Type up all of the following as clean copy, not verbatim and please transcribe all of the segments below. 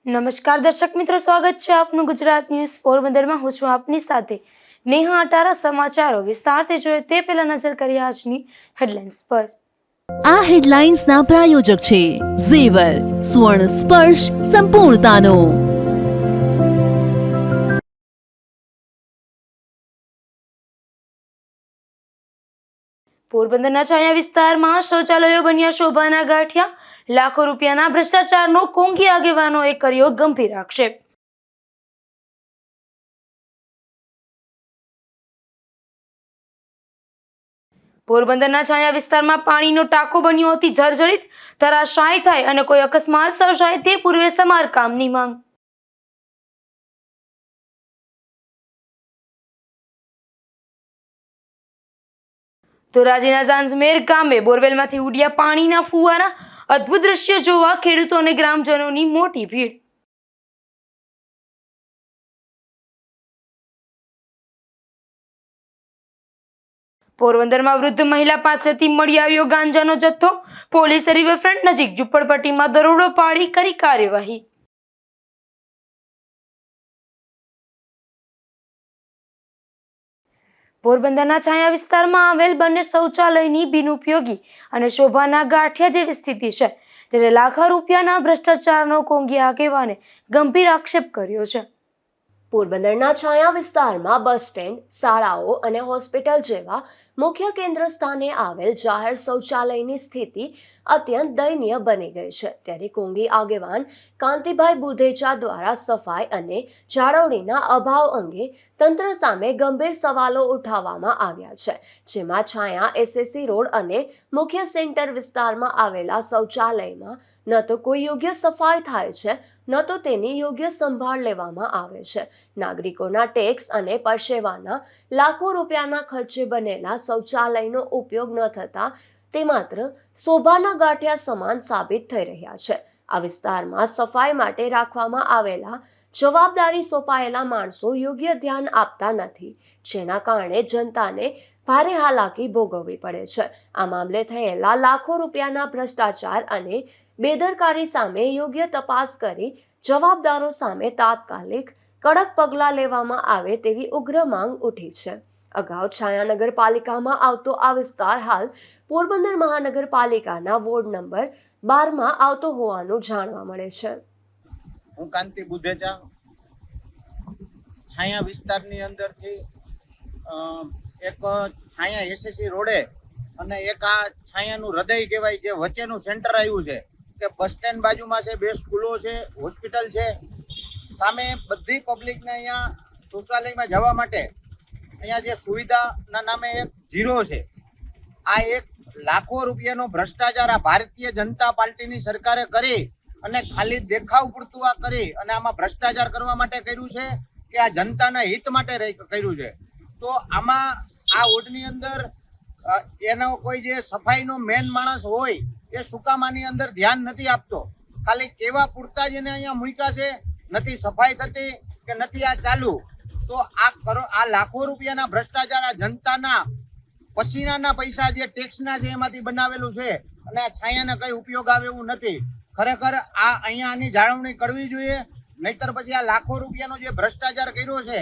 નમસ્કાર દર્શક મિત્રો, સ્વાગત છે આપનું ગુજરાત ન્યૂઝ પોરબંદરમાં. હું છું આપની સાથે નેહા અટારા. સમાચારો વિસ્તારથી જોઈએ તે પહેલા નજર કરીએ આજની હેડલાઇન્સ પર. આ હેડલાઇન્સના પ્રાયોજક છે ઝેવર, સુવર્ણ સ્પર્શ સંપૂર્ણતાનો. પોરબંદરના છાયા વિસ્તારમાં શૌચાલયો બન્યા શોભાના ગાંઠિયા. લાખો રૂપિયાના ભ્રષ્ટાચારનો કોંગી આગેવાનોએ કર્યો ગંભીર આક્ષેપ. પોરબંદરના છાયા વિસ્તારમાં પાણીનો ટાંકો બન્યો હતી જર્જરિત. ધરાશાયી થાય અને કોઈ અકસ્માત સર્જાય તે પૂર્વે સમારકામની માંગ. ધોરાજીના ઝાંઝમેર ગામે બોરવેલમાંથી ઉડ્યા પાણીના ફુવારા. અદ્ભુત દ્રશ્ય જોવા ખેડૂતો અને ગ્રામજનોની મોટી ભીડ. પોરબંદરમાં વૃદ્ધ મહિલા પાસેથી મળી આવ્યો ગાંજાનો જથ્થો. પોલીસે રિવરફ્રન્ટ નજીક ઝૂંપડપટ્ટીમાં દરોડો પાડી કરી કાર્યવાહી. પોરબંદરના છાયા વિસ્તારમાં આવેલ બંને શૌચાલયની બિનઉપયોગી અને શોભાના ગાંઠિયા જેવી સ્થિતિ છે. ત્યારે લાખો રૂપિયાના ભ્રષ્ટાચારનો કોંગી આગેવાને ગંભીર આક્ષેપ કર્યો છે. પોરબંદરના છાયા વિસ્તારમાં બસ સ્ટેન્ડ, શાળાઓ અને હોસ્પિટલ જેવા મુખ્ય કેન્દ્ર સ્થાને આવેલ જાહેર શૌચાલયની સ્થિતિ અત્યંત દયનીય બની ગઈ છે. ત્યારે કોંગી આગેવાન કાંતિભાઈ બુધેચા દ્વારા સફાઈ અને જાળવણીના અભાવ અંગે તંત્ર સામે ગંભીર સવાલો ઉઠાવવામાં આવ્યા છે. જેમાં છાયા એસએસસી રોડ અને મુખ્ય સેન્ટર વિસ્તારમાં આવેલા શૌચાલયમાં ન તો કોઈ યોગ્ય સફાઈ થાય છે, ન તો તેની યોગ્ય સંભાળ લેવામાં આવે છે. નાગરિકોના ટેક્સ અને પરસેવાના લાખો રૂપિયાના ખર્ચે બનેલા શૌચાલયનો ઉપયોગ ન થતા તે માત્ર શોભાના ગાંઠિયા સમાન સાબિત થઈ રહ્યા છે. આ વિસ્તારમાં સફાઈ માટે રાખવામાં આવેલા જવાબદારી સોંપાયેલા માણસો યોગ્ય ધ્યાન આપતા નથી, જેના કારણે જનતાને ભારે હાલાકી ભોગવવી પડે છે. આ મામલે થયેલા લાખો રૂપિયાના ભ્રષ્ટાચાર અને બેદરકારી સામે યોગ્ય તપાસ કરી જવાબદારો સામે તાત્કાલિક કડક પગલાં લેવામાં આવે તેવી ઉગ્ર માંગ ઉઠી છે. અગાઉ છાયા નગરપાલિકામાં આવતો આ વિસ્તાર હાલ પોરબંદર મહાનગરપાલિકાના વોર્ડ નંબર 12માં આવતો હોવાનું જાણવા મળે છે. હું કાંતિ બુધેચા છાયા વિસ્તારની અંદરથી એક છાયા એસએસસી રોડે અને એક આ છાયાનું હૃદય કહેવાય જે વચ્ચેનું સેન્ટર આવ્યું છે કે બસ સ્ટેન્ડ બાજુમાં છે, 2 સ્કૂલો છે, હોસ્પિટલ છે. સામે બધી પબ્લિકને અહીંયા શૌચાલયમાં જવા માટે અહીંયા જે સુવિધાના નામે એક ઝીરો છે. આ એક લાખો રૂપિયાનો ભ્રષ્ટાચાર આ ભારતીય જનતા પાર્ટીની સરકારે કરી અને ખાલી દેખાવ પૂરતું આ કરી અને આમાં ભ્રષ્ટાચાર કરવા માટે કર્યું છે કે આ જનતાના હિત માટે કર્યું છે. તો આમાં આ વોર્ડની અંદર એનો કોઈ જે સફાઈનો મેન માણસ હોય એ સુકામાની અંદર ધ્યાન નથી આપતો. ખાલી કેવા પૂરતા જ એને અહીંયા મૂક્યા છે, નથી સફાઈ થતી કે નથી આ ચાલુ. તો આ લાખો રૂપિયાના ભ્રષ્ટાચાર આ જનતાના પસીનાના પૈસા જે ટેક્સના છે એમાંથી બનાવેલું છે અને આ છાયાને કઈ ઉપયોગ આવે એવું નથી. ખરેખર આ અહીંયા આની જાળવણી કરવી જોઈએ, નહીતર પછી આ લાખો રૂપિયાનો જે ભ્રષ્ટાચાર કર્યો છે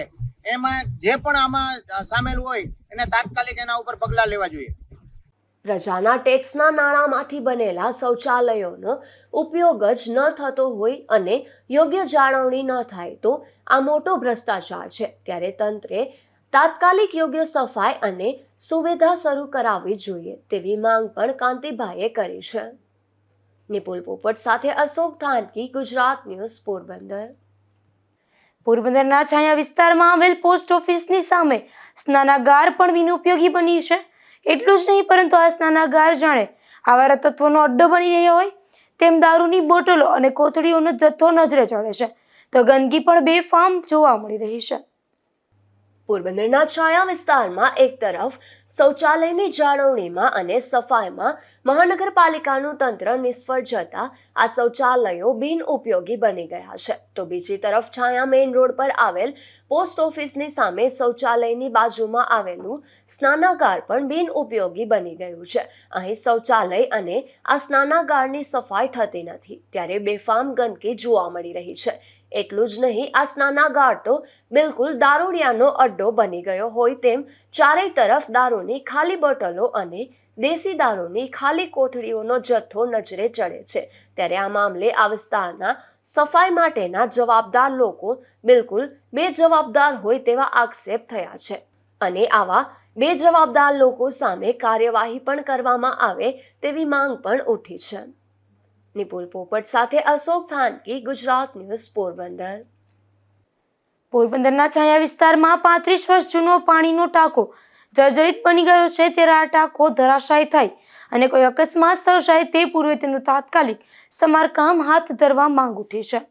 એમાં જે પણ આમાં સામેલ હોય એને તાત્કાલિક એના ઉપર પગલાં લેવા જોઈએ. પ્રજાના ટેક્સના નાણાંમાંથી બનેલા શૌચાલયોનો ઉપયોગ જ ન થતો હોય અને યોગ્ય જાળવણી ન થાય તો આ મોટો ભ્રષ્ટાચાર છે. ત્યારે તંત્રે તાત્કાલિક યોગ્ય સફાઈ અને સુવિધા શરૂ કરાવવી જોઈએ તેવી માંગ પણ કાંતિભાઈએ કરી છે. નિપુલ પોપટ સાથે અશોક ધાનકી, ગુજરાત ન્યૂઝ, પોરબંદર. પોરબંદરના છાયા વિસ્તારમાં આવેલ પોસ્ટ ઓફિસની સામે સ્નાનાગાર પણ બિનઉપયોગી બની છે. એટલું જ નહીં, પરંતુ આ સ્નાનાગાર જાણે આવારા તત્વોનો અડ્ડો બની રહ્યો હોય તેમ દારૂની બોટલો અને કોથળીઓનો જથ્થો નજરે ચડે છે, તો ગંદકી પણ બેફામ જોવા મળી રહી છે. પોરબંદરના છાયા વિસ્તારમાં એક તરફ શૌચાલયની જાળવણીમાં અને સફાઈમાં મહાનગરપાલિકાનું તંત્ર નિષ્ફળ જતા આ શૌચાલયો બિનઉપયોગી બની ગયા છે. તો બીજી તરફ છાયા મેઇન રોડ પર આવેલ પોસ્ટ ઓફિસની સામે શૌચાલયની બાજુમાં આવેલું સ્નાનાગાર પણ બિનઉપયોગી બની ગયું છે. અહીં શૌચાલય અને આ સ્નાનાગારની સફાઈ થતી નથી, ત્યારે બેફામ ગંદકી જોવા મળી રહી છે. એટલું જ નહીં, આ સ્નાનાગાર તો બિલકુલ દારૂડિયાનો અડ્ડો બની ગયો હોય તેમ ચારેય તરફ દારૂની ખાલી બોટલો અને દેશી દારૂની ખાલી કોથળીઓનો જથ્થો નજરે ચડે છે. ત્યારે આ મામલે આ વિસ્તારના સફાઈ માટેના જવાબદાર લોકો બિલકુલ બેજવાબદાર હોય તેવા આક્ષેપ થયા છે અને આવા બેજવાબદાર લોકો સામે કાર્યવાહી પણ કરવામાં આવે તેવી માંગ પણ ઉઠી છે. નિપુલ પોપટ સાથે અશોક થાનકી, ગુજરાત ન્યૂઝ, પોરબંદર. પોરબંદરના છાયા વિસ્તારમાં 35 વર્ષ જૂનો પાણીનો ટાંકો જર્જરિત બની ગયો છે. ત્યારે આ ટાંકો ધરાશાયી થાય અને કોઈ અકસ્માત સર્જાય તે પૂર્વે તેનું તાત્કાલિક સમારકામ હાથ ધરવા માંગ ઉઠી છે.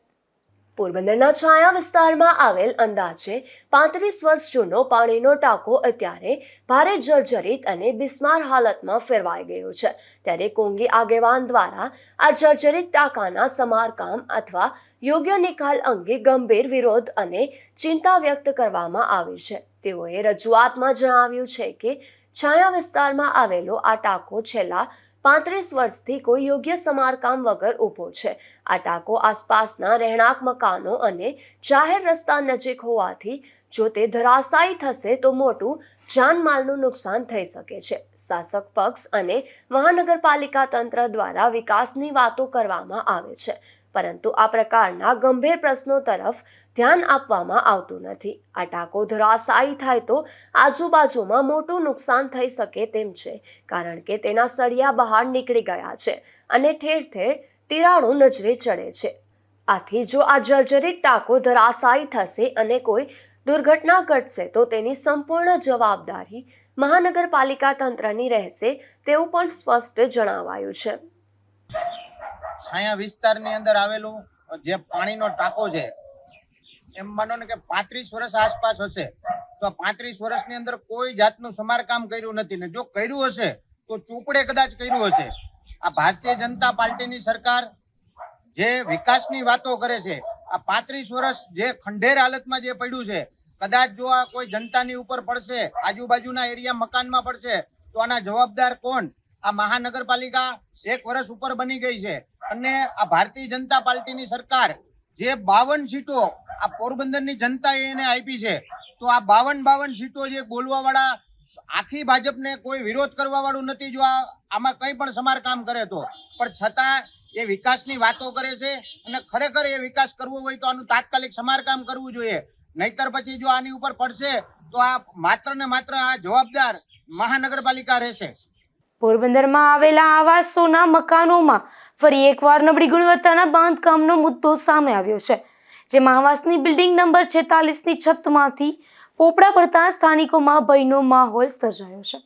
પોરબંદરના છાયા વિસ્તારમાં આવેલ અંદાજે 35 વર્ષ જૂનો પાણીનો ટાંકો અત્યારે ભારે જર્જરિત અને બિસ્માર હાલતમાં ફેરવાઈ ગયો છે. ત્યારે કોંગી આગેવાન દ્વારા આ જર્જરિત ટાંકાના સમારકામ અથવા યોગ્ય નિકાલ અંગે ગંભીર વિરોધ અને ચિંતા વ્યક્ત કરવામાં આવી છે. તેઓએ રજૂઆતમાં જણાવ્યું છે કે છાયા વિસ્તારમાં આવેલો આ ટાંકો છેલ્લા 35 વર્ષથી કોઈ યોગ્ય સમારકામ વગર ઊભો છે. આ ટાંકો આસપાસના રહેણાંક મકાનો અને જાહેર રસ્તા નજીક હોવાથી જો તે ધરાશાયી થશે તો મોટું જાનમાલનું નુકસાન થઈ શકે છે. શાસક પક્ષ અને મહાનગરપાલિકા તંત્ર દ્વારા વિકાસની વાતો કરવામાં આવે છે, પરંતુ આ પ્રકારના ગંભીર પ્રશ્નો તરફ ધ્યાન આપવામાં આવતું નથી. આ ટાંકો ધરાશાયી થાય તો આજુબાજુમાં મોટું નુકસાન થઈ શકે તેમ છે, કારણ કે તેના સળિયા બહાર નીકળી ગયા છે અને ઠેર ઠેર તિરાડો નજરે ચડે છે. આથી જો આ જર્જરિત ટાંકો ધરાશાયી થશે અને કોઈ દુર્ઘટના ઘટશે તો તેની સંપૂર્ણ જવાબદારી મહાનગરપાલિકા તંત્રની રહેશે તેવું પણ સ્પષ્ટ જણાવાયું છે. છાયા વિસ્તારની અંદર આવેલું જે પાણીનો ટાંકો છે, એમ માનો ને કે 35 વર્ષ આસપાસ હશે, તો 35 વર્ષની અંદર કોઈ જાતનું સમારકામ કર્યું નથી ને જો કર્યું હશે તો ચોપડે કદાચ કર્યું હશે. આ ભારતીય જનતા પાર્ટીની સરકાર જે વિકાસની વાતો કરે છે, આ 35 વર્ષ જે ખંડેર હાલતમાં જે પડ્યું છે, કદાચ જો આ કોઈ જનતાની ઉપર પડશે, આજુબાજુના એરિયા મકાનમાં પડશે તો આના જવાબદાર કોણ? આ મહાનગરપાલિકા 1 વર્ષ ઉપર બની ગઈ છે અને આ ભારતીય જનતા પાર્ટીની સરકાર જે 52 સીટો આ પોરબંદરની જનતાએ એને આપી છે, તો આ 52 સીટો જે બોલવા વાળા આખી ભાજપને કોઈ વિરોધ કરવા વાળું નથી. જો આમાં કંઈ પણ સમારકામ કરે તો પણ છતાં એ વિકાસની વાતો કરે છે અને ખરેખર એ વિકાસ કરવો હોય તો આનું તાત્કાલિક સમારકામ કરવું જોઈએ. નહીતર પછી જો આની ઉપર પડશે તો આ માત્ર ને માત્ર આ જવાબદાર મહાનગરપાલિકા રહેશે. પોરબંદરમાં આવેલા આવાસોના મકાનોમાં ફરી એકવાર નબળી ગુણવત્તાના બાંધકામનો મુદ્દો સામે આવ્યો છે, જેમાં આવાસની બિલ્ડિંગ નંબર 46ની છતમાંથી પોપડા પડતા સ્થાનિકોમાં ભયનો માહોલ સર્જાયો છે.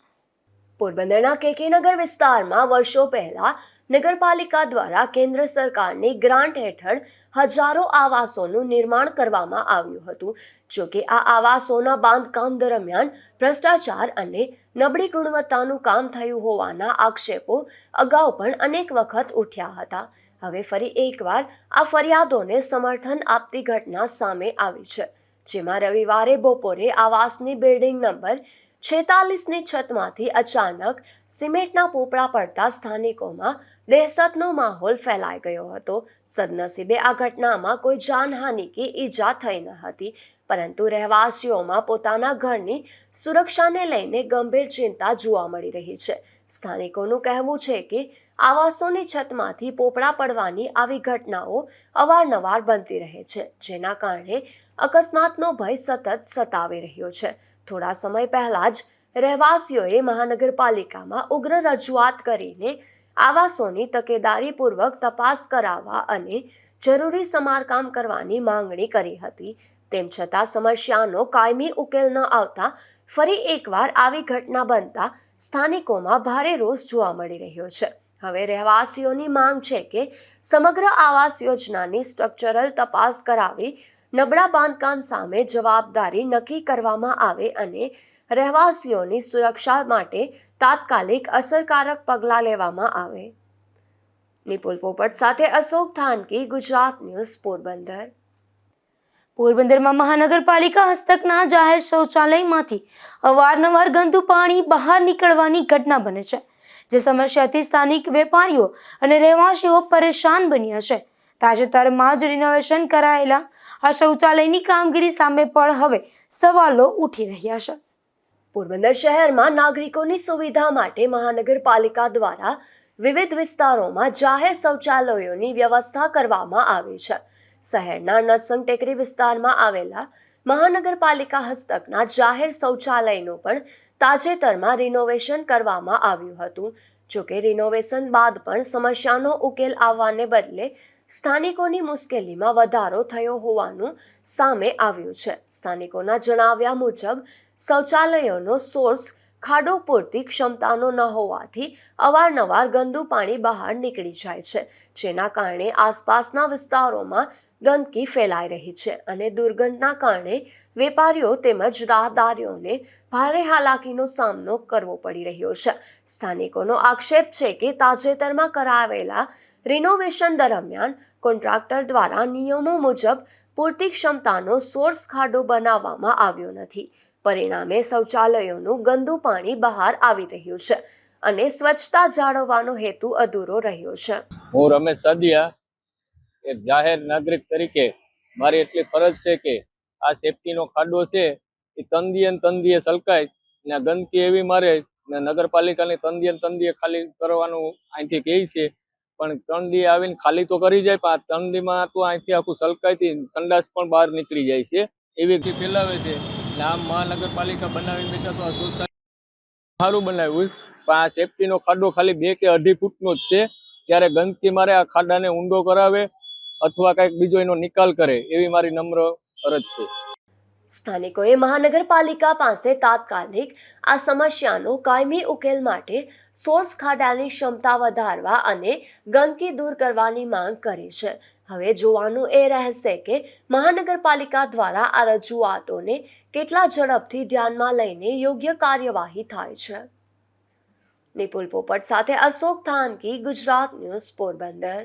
પોરબંદરના કેકેનગર વિસ્તારમાં વર્ષો પહેલા નગરપાલિકા દ્વારા કેન્દ્ર સરકારની ગ્રાન્ટ હેઠળ હજારો આવાસોનું નિર્માણ કરવામાં આવ્યું હતું. જોકે આ આવાસોના બાંધકામ દરમિયાન ભ્રષ્ટાચાર અને નબળી ગુણવત્તાનું કામ થયું હોવાના આક્ષેપો અગાઉ પણ અનેક વખત ઉઠ્યા હતા. હવે ફરી એકવાર આ ફરિયાદોને સમર્થન આપતી ઘટના સામે આવી છે, જેમાં રવિવારે બપોરે આવાસની બિલ્ડિંગ નંબર 46ની છતમાંથી અચાનક સિમેન્ટના પોપડા પડતા સ્થાનિકોમાં દહેશતનો માહોલ ફેલાઈ ગયો હતો. સદનસીબે આ ઘટનામાં કોઈ જાનહાનિ કે ઈજા થઈ ન હતી, પરંતુ રહેવાસીઓમાં પોતાના ઘરની સુરક્ષાને લઈને ગંભીર ચિંતા જોવા મળી રહી છે. સ્થાનિકોનું કહેવું છે કે આવાસોની છતમાંથી પોપડા પડવાની આવી ઘટનાઓ અવારનવાર બનતી રહે છે, જેના કારણે અકસ્માતનો ભય સતત સતાવી રહ્યો છે. થોડા સમય પહેલા જ રહેવાસીઓએ મહાનગરપાલિકામાં ઉગ્ર રજૂઆત કરીને આવાસોની તકેદારીપૂર્વક તપાસ કરાવવા અને જરૂરી સમારકામ કરવાની માંગણી કરી હતી. તેમ છતાં સમસ્યાનો કાયમી ઉકેલ ન આવતા ફરી એકવાર આવી ઘટના બનતા સ્થાનિકોમાં ભારે રોષ જોવા મળી રહ્યો છે. હવે રહેવાસીઓની માંગ છે કે સમગ્ર આવાસ યોજનાની સ્ટ્રક્ચરલ તપાસ કરાવી નબળા બાંધકામ સામે જવાબદારી નક્કી કરવામાં આવે અને રહેવાસીઓની સુરક્ષા માટે તાત્કાલિક અસરકારક પગલાં લેવામાં આવે. નિપુલ પોપટ સાથે અશોક થાનકી, ગુજરાત ન્યૂઝ, પોરબંદર. પોરબંદરમાં મહાનગરપાલિકા હસ્તકના જાહેર શૌચાલયમાંથી અવારનવાર ગંદુ પાણી બહાર નીકળવાની ઘટના બને છે, જે સમસ્યાથી સ્થાનિક વેપારીઓ અને રહેવાસીઓ પરેશાન બન્યા છે. તાજેતરમાં જ રિનોવેશન કરાયેલા આ શૌચાલયની કામગીરી સામે પણ હવે સવાલો ઉઠી રહ્યા છે. પોરબંદર શહેરમાં નાગરિકોની સુવિધા માટે મહાનગરપાલિકા દ્વારા વિવિધ વિસ્તારોમાં જાહેર શૌચાલયોની વ્યવસ્થા કરવામાં આવી છે. શહેરના નરસંગ ટેકરી વિસ્તારમાં આવેલા મહાનગરપાલિકા હસ્તકના જાહેર શૌચાલયનું પણ તાજેતરમાં રિનોવેશન કરવામાં આવ્યું હતું. જોકે રિનોવેશન બાદ પણ સમસ્યાનો ઉકેલ આવવાને બદલે સ્થાનિકોની મુશ્કેલીમાં વધારો થયો હોવાનું સામે આવ્યું છે. સ્થાનિકોના જણાવ્યા મુજબ શૌચાલયોનો સોર્સ ખાડો પૂરતી ક્ષમતાનો ન હોવાથી અવારનવાર ગંદુ પાણી બહાર નીકળી જાય છે, જેના કારણે આસપાસના વિસ્તારોમાં ગંદકી ફેલાઈ રહી છે અને દુર્ગંધના કારણે વેપારીઓ તેમજ રાહદારીઓને ભારે હાલાકીનો સામનો કરવો પડી રહ્યો છે. સ્થાનિકોનો આક્ષેપ છે કે તાજેતરમાં કરાવેલા રિનોવેશન દરમિયાન કોન્ટ્રાક્ટર દ્વારા નિયમો મુજબ પૂરતી ક્ષમતાનો સોર્સ ખાડો બનાવવામાં આવ્યો નથી. પરિણામે શૌચાલયોનું ગંદુ પાણી બહાર આવી રહ્યું છે અને સ્વચ્છતા જાળવવાનો હેતુ અધૂરો રહ્યો છે. હું રમેશ સાદિયા, એક જાહેર નાગરિક તરીકે મારી એટલી ફરજ છે કે આ સેફટીનો ખાડો છે એ તંદીએ સલકાય ને ગંદકી એવી મારે ને નગરપાલિકાની તંદીએ ખાલી કરવાનું અહીંથી કહે છે, પણ તંદી આવીને ખાલી તો કરી જાય, પણ આ તંદીમાં તો અહીંથી આખું સલકાયથી સંડાસ પણ બહાર નીકળી જાય છે, એવી ફેલાવે છે. આમ મહાનગરપાલિકા બનાવીને બેઠા તો આ શૌચાલય સારું બનાવ્યું, પણ આ સેફટીનો ખાડો ખાલી 2 કે 2.5 ફૂટનો જ છે. ત્યારે ગંદકી મારે આ ખાડાને ઊંડો કરાવે અથવા કંઈક બીજો એનો નિકાલ કરે એવી મારી નમ્ર અરજ છે. સ્થાનિકોએ મહાનગરપાલિકા પાસે તાત્કાલિક આ સમસ્યાનો કાયમી ઉકેલ માટે સોર્સ ખાડાની ક્ષમતા વધારવા અને ગંદકી દૂર કરવાની માંગ કરી છે. હવે જોવાનું એ રહેશે કે મહાનગરપાલિકા દ્વારા આ રજૂઆતોને કેટલા ઝડપથી ધ્યાનમાં લઈને યોગ્ય કાર્યવાહી થાય છે. નિપુલ પોપટ સાથે અશોક થાનકી, ગુજરાત ન્યૂઝ, પોરબંદર.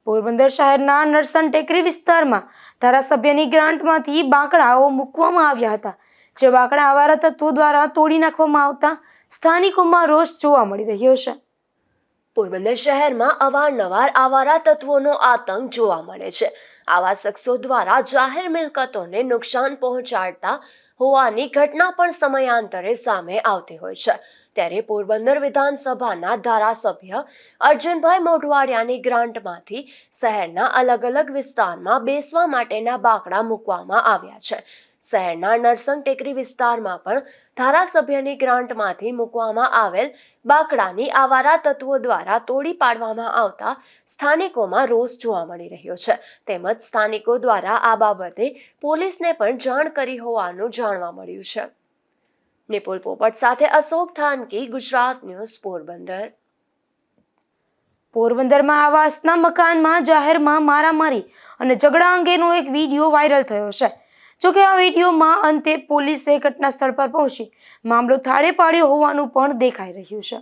પોરબંદર શહેરના નરસન ટેકરી વિસ્તારમાં ધારાસભ્યની ગ્રાન્ટમાંથી બાંકડાઓ મૂકવામાં આવ્યા હતા, જે બાંકડા આવારા તત્વો દ્વારા તોડી નાખવામાં આવતા સ્થાનિકોમાં રોષ જોવા મળી રહ્યો છે. પોરબંદર શહેરમાં અવારનવાર આવારા તત્વોનો આતંક જોવા મળે છે. આવા શખ્સો દ્વારા જાહેર મિલકતોને નુકસાન પહોંચાડતા હોવાની ઘટના પણ સમયાંતરે સામે આવતી હોય છે. ત્યારે પોરબંદર વિધાનસભાના ધારાસભ્ય અર્જુનભાઈ મોઢવાડિયાની ગ્રાન્ટમાંથી શહેરના અલગ અલગ વિસ્તારમાં બેસવા માટેના બાંકડા મૂકવામાં આવ્યા છે. શહેરના નરસંગ ટેકરી વિસ્તારમાં પણ ધારાસભ્યની ગ્રાન્ટમાંથી મૂકવામાં આવેલ બાંકડાની આવારા તત્વો દ્વારા તોડી પાડવામાં આવતા સ્થાનિકોમાં રોષ જોવા મળી રહ્યો છે. તેમજ સ્થાનિકો દ્વારા આ બાબતે પોલીસને પણ જાણ કરી હોવાનું જાણવા મળ્યું છે. નિપુલ પોપટ સાથે અશોક થાનકી, ગુજરાત ન્યૂઝ, પોરબંદર. પોરબંદરમાં આવાસના મકાનમાં જાહેરમાં મારામારી અને ઝઘડા અંગેનો એક વિડીયો વાયરલ થયો છે. જોકે આ વિડીયોમાં અંતે પોલીસે ઘટના સ્થળ પર પહોંચી મામલો થાળે પાડ્યો હોવાનું પણ દેખાઈ રહ્યું છે.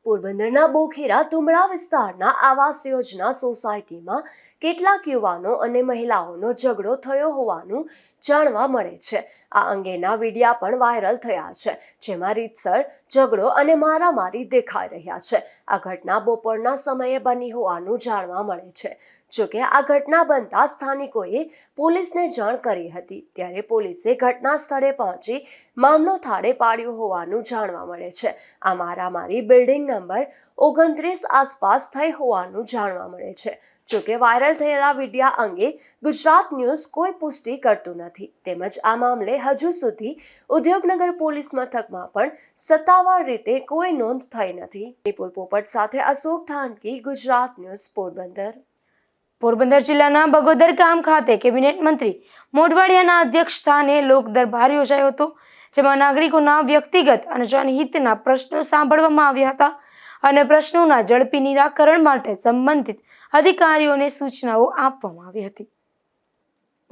પોરબંદરના બોખીરા તુમડા વિસ્તારના આવાસ યોજના સોસાયટીમાં કેટલાક યુવાનો અને મહિલાઓનો ઝઘડો થયો હોવાનું જાણવા મળે છે. આ અંગેના વિડીયા પણ વાયરલ થયા છે, જેમાં રીતસર ઝઘડો અને મારામારી દેખાઈ રહ્યા છે. આ ઘટના બપોરના સમયે બની હોવાનું જાણવા મળે છે. જોકે આ ઘટના બનતા સ્થાનિકોએ પોલીસને જાણ કરી હતી, ત્યારે પોલીસે ઘટના સ્થળે પહોંચી મામલો થાળે પાડ્યો હોવાનું જાણવા મળે છે. આ મારામારી બિલ્ડિંગ નંબર 29 આસપાસ થઈ હોવાનું જાણવા મળે છે. જોકે વાયરલ થયેલા વિડીયા અંગે ગુજરાત ન્યૂઝ કોઈ પુષ્ટિ કરતું નથી, તેમજ આ મામલે હજુ સુધી ઉદ્યોગનગર પોલીસ મથકમાં પણ સત્તાવાર રીતે કોઈ નોંધ થઈ નથી. નિપુલ પોપટ સાથે અશોક થાનકી, ગુજરાત ન્યૂઝ, પોરબંદર. પોરબંદર જિલ્લાના બગોદર ગામ ખાતે કેબિનેટ મંત્રી મોઢવાડિયાના અધ્યક્ષ સ્થાને લોક દરબાર યોજાયો હતો, જેમાં નાગરિકોના વ્યક્તિગત અને જનહિતના પ્રશ્નો સાંભળવામાં આવ્યા હતા અને પ્રશ્નોના ઝડપી નિરાકરણ માટે સંબંધિત અધિકારીઓને સૂચનાઓ આપવામાં આવી હતી.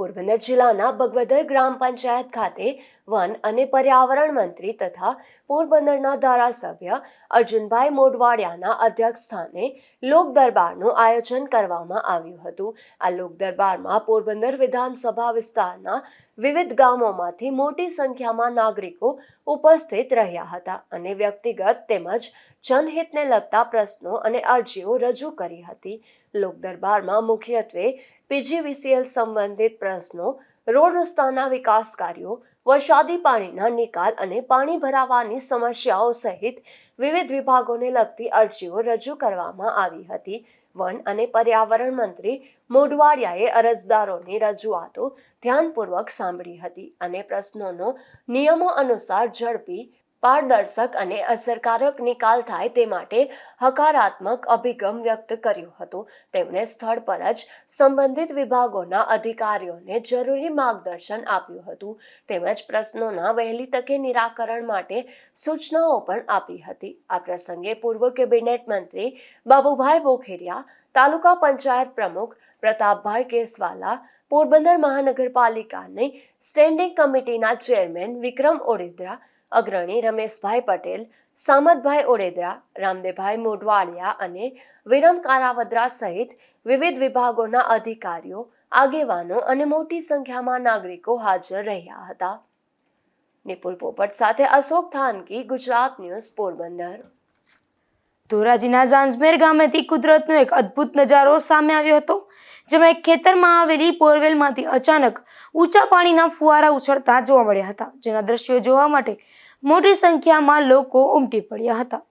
પોરબંદર જિલ્લાના બગવદર ગ્રામ પંચાયત ખાતે વન અને પર્યાવરણ મંત્રી તથા પોરબંદરના ધારાસભ્ય અર્જુનભાઈ મોઢવાડિયાના અધ્યક્ષસ્થાને લોક દરબારનું આયોજન કરવામાં આવ્યું હતું. આ લોક દરબારમાં પોરબંદર વિધાનસભા વિસ્તારના વિવિધ ગામોમાંથી મોટી સંખ્યામાં નાગરિકો ઉપસ્થિત રહ્યા હતા અને વ્યક્તિગત તેમજ જનહિતને લગતા પ્રશ્નો અને અરજીઓ રજૂ કરી હતી. લોક દરબારમાં મુખ્યત્વે પીજીવીસીએલ સંબંધિત પ્રશ્નો, રોડ રસ્તાના વિકાસ કાર્યો, વરસાદી પાણીના નિકાલ અને પાણી ભરાવાની સમસ્યાઓ સહિત વિવિધ વિભાગોને લગતી અરજીઓ રજૂ કરવામાં આવી હતી. વન અને પર્યાવરણ મંત્રી મોઢવાડિયાએ અરજદારોની રજૂઆતો ધ્યાનપૂર્વક સાંભળી હતી અને પ્રશ્નોનો નિયમો અનુસાર ઝડપી, પારદર્શક અને અસરકારક નિકાલ થાય તે માટે હકારાત્મક અભિગમ વ્યક્ત કર્યો હતો. તેમણે સ્થળ પર જ સંબંધિત વિભાગોના અધિકારીઓને જરૂરી માર્ગદર્શન આપ્યું હતું તેમજ પ્રશ્નોના વહેલી તકે નિરાકરણ માટે સૂચનાઓ પણ આપી હતી. આ પ્રસંગે પૂર્વ કેબિનેટ મંત્રી બાબુભાઈ બોખેરિયા, તાલુકા પંચાયત પ્રમુખ પ્રતાપભાઈ કેસવાલા, પોરબંદર મહાનગરપાલિકાની સ્ટેન્ડિંગ કમિટીના ચેરમેન વિક્રમ ઓડેદરા, અગ્રણી રમેશભાઈ પટેલ, સામતભાઈ ઓડેદરા, રામદેવભાઈ મોઢવાડિયા અને વિરમ કારાવદ્રા સહિત વિવિધ વિભાગોના અધિકારીઓ, આગેવાનો અને મોટી સંખ્યામાં નાગરિકો હાજર રહ્યા હતા. નિપુલ પોપટ સાથે અશોક થાનકી, ગુજરાત ન્યૂઝ, પોરબંદર. ધોરાજીના ઝાંઝમેર ગામેથી કુદરતનો એક અદ્ભુત નજારો સામે આવ્યો હતો, જેમાં એક ખેતરમાં આવેલી બોરવેલમાંથી અચાનક ઊંચા પાણીના ફુવારા ઉછળતા જોવા મળ્યા હતા, જેના દ્રશ્યો જોવા માટે મોટી સંખ્યામાં લોકો ઉમટી પડ્યા હતા.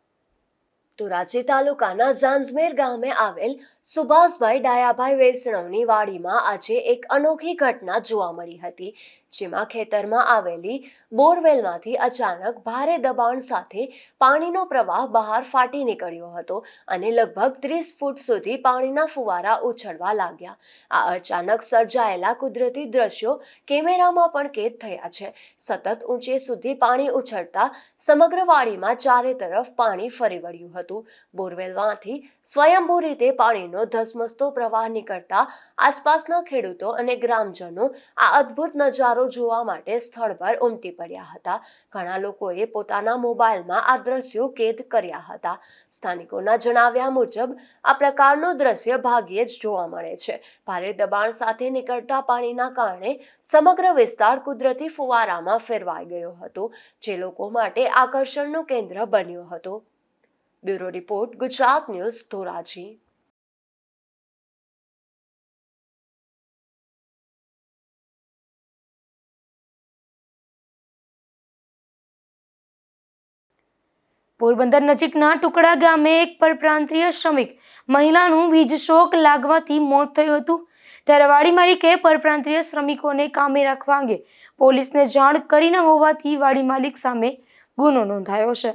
ધોરાજી તાલુકાના ઝાંઝમેર ગામે આવેલ સુભાષભાઈ ડાયાભાઈ વૈષ્ણવની વાડીમાં આજે એક અનોખી ઘટના જોવા મળી હતી, જેમાં ખેતરમાં આવેલી બોરવેલમાંથી અચાનક ભારે દબાણ સાથે પાણીનો પ્રવાહ બહાર ફાટી નીકળ્યો હતો અને લગભગ 30 ફૂટ સુધી પાણીના ફુવારા ઉછળવા લાગ્યા. આ અચાનક સર્જાયેલા કુદરતી દ્રશ્યો કેમેરામાં પણ કેદ થયા છે. સતત ઊંચે સુધી પાણી ઉછળતા સમગ્ર વાડીમાં ચારે તરફ પાણી ફરી વળ્યું હતું. બોરવેલમાંથી સ્વયંભૂ રીતે પાણીનો ધસમસતો પ્રવાહ નીકળતા આસપાસના ખેડૂતો અને ગ્રામજનો આ અદ્ભુત નજારો જોવા માટે સ્થળ પર ઉમટી પડ્યા હતા. ઘણા લોકોએ પોતાના મોબાઈલમાં આ દ્રશ્યો કેદ કર્યા હતા. સ્થાનિકોના જણાવ્યા મુજબ આ પ્રકારનું દ્રશ્ય ભાગ્યે જ જોવા મળે છે. ભારે દબાણ સાથે નીકળતા પાણીના કારણે સમગ્ર વિસ્તાર કુદરતી ફુવારામાં ફેરવાઈ ગયો હતો, જે લોકો માટે આકર્ષણનું કેન્દ્ર બન્યો હતો. Bureau report, Gujarat news, Dhoraji. Porbandar નજીકના ટુકડા ગામે એક પરપ્રાંતીય શ્રમિક મહિલાનું વીજ શોક લાગવાથી મોત થયું હતું, ત્યારે વાડી માલિકે પરપ્રાંતીય શ્રમિકોને કામે રાખવા અંગે પોલીસને જાણ કરી ન હોવાથી વાડી માલિક સામે ગુનો નોંધાયો છે.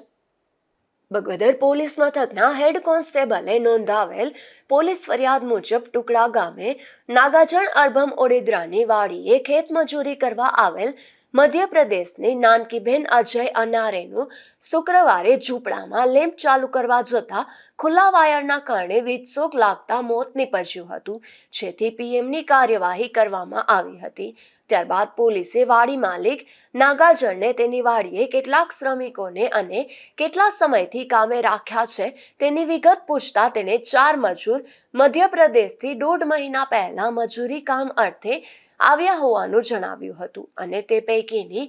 બગવદર પોલીસ મથકના હેડ કોન્સ્ટેબલે નોંધાવેલ પોલીસ ફરિયાદ મુજબ ટુકડા ગામે નાગાજણ અરબમ ઓડેદરાની વાડીએ ખેતમજૂરી કરવા આવેલ મધ્યપ્રદેશની નાનકીબેન અજય અનારેનું શુક્રવારે ઝૂંપડામાં લેમ્પ ચાલુ કરવા જતા ખુલ્લા વાયરના કારણે વીજશોક લાગતા મોત નીપજ્યું હતું, જેથી પીએમની કાર્યવાહી કરવામાં આવી હતી. ત્યારબાદ પોલીસે વાડી માલિક નાગાજણને તેની વાડીએ કેટલાક શ્રમિકોને અને કેટલા સમયથી કામે રાખ્યા છે તેની વિગત પૂછતા તેણે 4 મજૂર મધ્યપ્રદેશથી 1.5 મહિના પહેલા મજૂરી કામ અર્થે આવ્યા હોવાનું જણાવ્યું હતું અને તે પૈકીની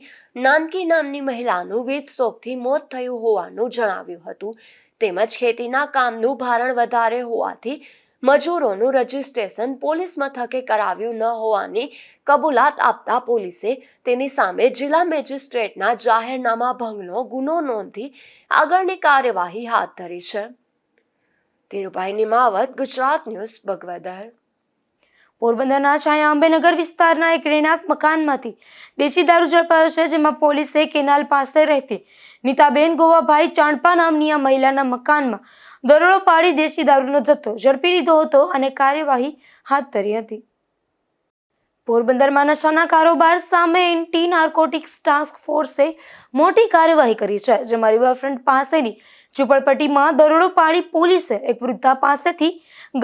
નાનકી નામની મહિલાનું વીજશોકથી મોત થયું હોવાનું જણાવ્યું હતું. તેમજ ખેતીના કામનું ભારણ વધારે હોવાથી મજૂરોનું રજીસ્ટ્રેશન પોલીસ મથકે કરાવ્યું ન હોવાની કબૂલાત આપતા પોલીસે તેની સામે જિલ્લા મેજિસ્ટ્રેટના જાહેરનામા ભંગનો ગુનો નોંધી આગળની કાર્યવાહી હાથ ધરી છે. ધીરુભાઈ નિમાવત, ગુજરાત ન્યૂઝ, બગવદર. પોરબંદરના છાયા અંબેનગર વિસ્તારના એક રહેણાંક મકાનમાંથી દેશી દારૂ ઝડપાયો છે, જેમાં પોલીસે કેનાલ પાસે રહેતી નીતાબેન ગોવાભાઈ ચાણપા નામની આ મહિલાના મકાનમાં દરોડો પાડી દેશી દારૂનો જથ્થો ઝડપી લીધો હતો અને કાર્યવાહી હાથ ધરી હતી. પોરબંદરમાં નશાના કારોબાર સામે એન્ટી નાર્કોટિક્સ ટાસ્ક ફોર્સે મોટી કાર્યવાહી કરી છે, જેમાં રિવરફ્રન્ટ પાસેની ઝૂંપડપટ્ટીમાં દરોડો પાડી પોલીસે એક વૃદ્ધા પાસેથી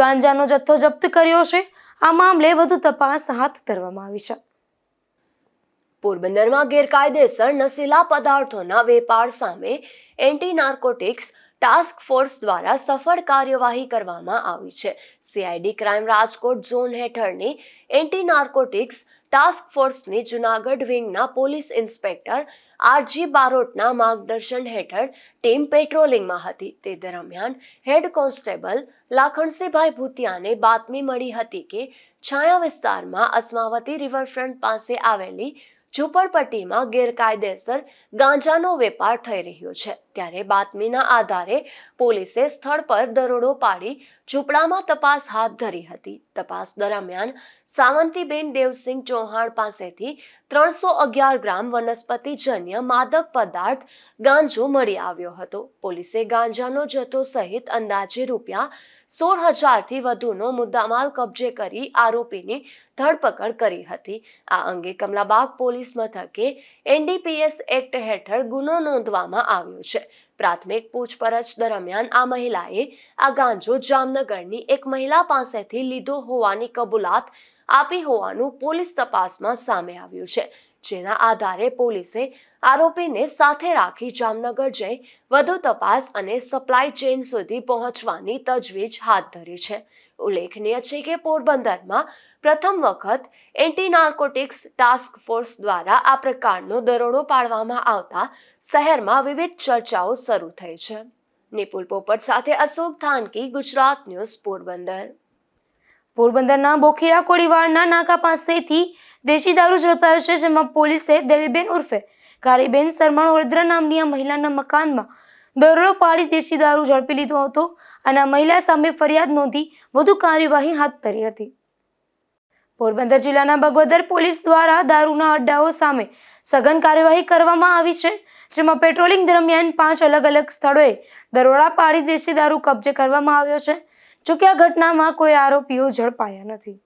ગાંજાનો જથ્થો જપ્ત કર્યો છે. આ મામલે વધુ તપાસ હાથ ધરવામાં આવી છે. પોરબંદરમાં ગેરકાયદેસર નશીલા પદાર્થોના વેપાર સામે એન્ટી નાર્કોટિક્સ ટાસ્ક ફોર્સ દ્વારા સફળ કાર્યવાહી કરવામાં આવી છે. CID ક્રાઇમ રાજકોટ ઝોન હેઠળની એન્ટી નાર્કોટિક્સ ટાસ્ક ફોર્સની જૂનાગઢ વિંગના પોલીસ ઇન્સ્પેક્ટર RG બારોટના માર્ગદર્શન હેઠળ ટીમ પેટ્રોલિંગમાં હતી. તે દરમિયાન હેડ કોન્સ્ટેબલ લાખણસિંહભાઈ ભૂતિયાને બાતમી મળી હતી કે છાયા વિસ્તારમાં અસ્માવતી રિવરફ્રન્ટ પાસે આવેલી ઝૂંપડપટ્ટીમાં ગેરકાયદેસર ગાંજાનો વેપાર થઈ રહ્યો છે. ત્યારે બાતમીના આધારે પોલીસે સ્થળ પર દરોડો પાડી ઝૂંપડામાં તપાસ હાથ ધરી હતી. તપાસ દરમિયાન સાવંતીબેન દેવસિંહ ચૌહાણ પાસેથી 311 ગ્રામ વનસ્પતિજન્ય માદક પદાર્થ ગાંજો મળી આવ્યો હતો. પોલીસે ગાંજાનો જથ્થો સહિત અંદાજે રૂપિયા 16,000થી વધુનો મુદ્દામાલ કબજે કરી આરોપીની ધરપકડ કરી હતી. આ અંગે કમલાબાગ પોલીસ મથકે NDPS એક્ટ હેઠળ ગુનો નોંધવામાં આવ્યો છે. પ્રાથમિક પૂછપરછ દરમિયાન આ મહિલાએ આ ગાંજો જામનગરની એક મહિલા પાસેથી લીધો હોવાની કબૂલાત આપી હોવાનું પોલીસ તપાસમાં સામે આવ્યું છે, જેના આધારે પોલીસે આરોપીને સાથે રાખી જામનગર જઈ વધુ તપાસ અને સપ્લાય ચેઇન સુધી પહોંચવાની તજવીજ હાથ ધરી છે. ઉલ્લેખનીય છે કે પોરબંદરમાં પ્રથમ વખત એન્ટી નાર્કોટિક્સ ટાસ્ક ફોર્સ દ્વારા આ પ્રકારનો દરોડો પાડવામાં આવતા શહેરમાં વિવિધ ચર્ચાઓ શરૂ થઈ છે. નિપુલ પોપટ સાથે અશોક થાનકી, ગુજરાત ન્યૂઝ, પોરબંદર. પોરબંદરના બોખીરા કોળીવાડના નાકા પાસેથી દેશી દારૂ ઝડપાયો છે, જેમાં પોલીસે દેવીબેન ઉર્ફે કારીબેન સરમણ ઓળદ્રા નામની આ મહિલાના મકાનમાં દરોડો પાડી દેશી દારૂ ઝડપી લીધો હતો અને આ મહિલા સામે ફરિયાદ નોંધી વધુ કાર્યવાહી હાથ ધરી હતી. પોરબંદર જિલ્લાના બગવદર પોલીસ દ્વારા દારૂના અડ્ડાઓ સામે સઘન કાર્યવાહી કરવામાં આવી છે, જેમાં પેટ્રોલિંગ દરમિયાન 5 અલગ અલગ સ્થળોએ દરોડા પાડી દેશી દારૂ કબજે કરવામાં આવ્યો છે. જોકે આ ઘટનામાં કોઈ આરોપીઓ ઝડપાયા નથી.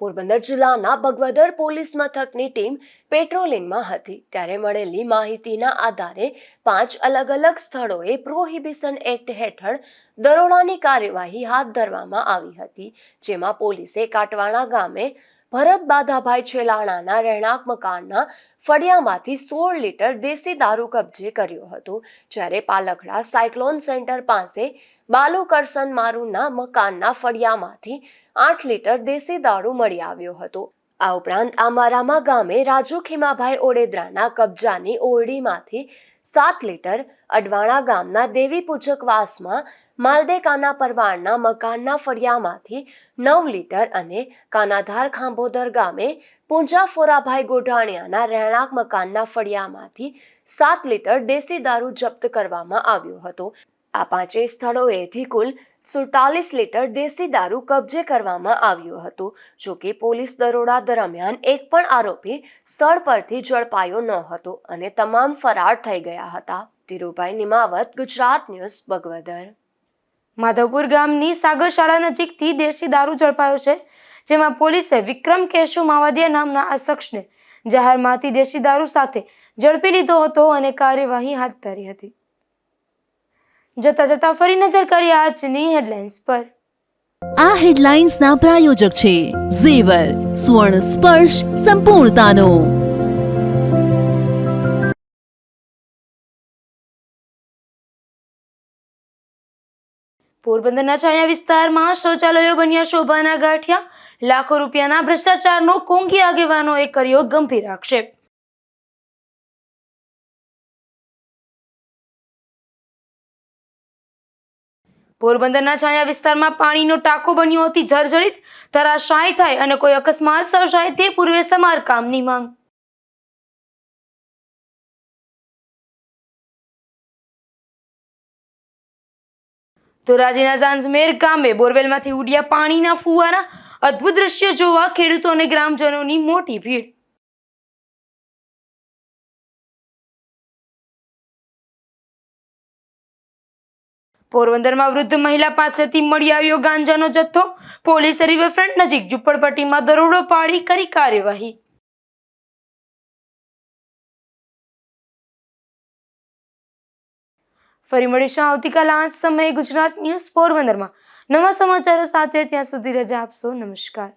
પોરબંદર જિલ્લાના બગવદર પોલીસ મથકની ટીમ પેટ્રોલિંગમાં હતી ત્યારે મળેલી માહિતીના આધારે 5 અલગ અલગ સ્થળોએ પ્રોહિબિશન એક્ટ હેઠળ દરોડાની કાર્યવાહી હાથ ધરવામાં આવી હતી, જેમાં પોલીસે કાટવાણા ગામે ભરત બાધાભાઈ છેલાણાના રહેણાંક મકાનના ફળિયામાંથી 16 લીટર દેશી દારૂ કબજે કર્યો હતો, જ્યારે પાલખડા સાયક્લોન સેન્ટર પાસે બાલુ કરસન મારુના મકાનના ફળિયામાંથી 8 લીટર દેશી દારૂ મળી આવ્યો હતો. આ ઉપરાંત આમારામા ગામે રાજુ ખીમાભાઈ ઓડેદરાના કબજાની ઓરડીમાંથી 7 લીટર, અડવાણા ગામના દેવી પૂજકવાસમાં માલદે કાના પરવાણના મકાનના ફળિયામાંથી 9 લીટર અને કાનાધાર ખાંભોદર ગામે પૂંજા ફોરાભાઈ ગોઢાણિયાના રહેણાંક મકાનના ફળિયામાંથી 7 લીટર દેશી દારૂ જપ્ત કરવામાં આવ્યો હતો. આ 5 સ્થળોએથી કુલ 47 લીટર દેશી દારૂ કબજે કરવામાં આવ્યો હતો. જોકે પોલીસ દરોડા દરમિયાન એક પણ આરોપી સ્થળ પરથી ઝડપાયો ન હતો અને તમામ ફરાર થઈ ગયા હતા. ધીરુભાઈ નિમાવત, ગુજરાત ન્યૂઝ, બગવદર. માધવપુર ગામની સાગર શાળા નજીકથી દેશી દારૂ ઝડપાયો છે, જેમાં પોલીસે વિક્રમ કેશુ માવાદિયા નામના આ શખ્સને જાહેરમાંથી દેશી દારૂ સાથે ઝડપી લીધો હતો અને કાર્યવાહી હાથ ધરી હતી. જતા જતા ફરી નજર કરીએ આજની હેડલાઇન્સ પર. આ હેડલાઇન્સના પ્રાયોજક છે ઝેવર, સુવર્ણ સ્પર્શ સંપૂર્ણતાનો. પોરબંદરના છાયા વિસ્તારમાં શૌચાલયો બન્યા શોભાના ગાંઠિયા. લાખો રૂપિયાના ભ્રષ્ટાચારનો કોંગી આગેવાનોએ કર્યો ગંભીર આક્ષેપ. પોરબંદરના છાયા વિસ્તારમાં પાણીનો ટાંકો બન્યો હતી જર્જરિત. ધરાશાયી થાય અને કોઈ અકસ્માત સર્જાય તે પૂર્વે સમારકામની માંગ. ધોરાજીના ઝાંઝમેર ગામે બોરવેલમાંથી ઉડ્યા પાણીના ફુવારા. અદ્ભુત દ્રશ્ય જોવા ખેડૂતો અને ગ્રામજનોની મોટી ભીડ. પોરબંદરમાં વૃદ્ધ મહિલા પાસેથી મળી આવ્યો ગાંજાનો જથ્થો. પોલીસે રિવરફ્રન્ટ નજીક ઝૂંપડપટ્ટીમાં દરોડો પાડી કરી કાર્યવાહી. ફરી મળીશું આવતીકાલે આ જ સમયે ગુજરાત ન્યૂઝ પોરબંદરમાં નવા સમાચારો સાથે. ત્યાં સુધી રજા આપશો. નમસ્કાર.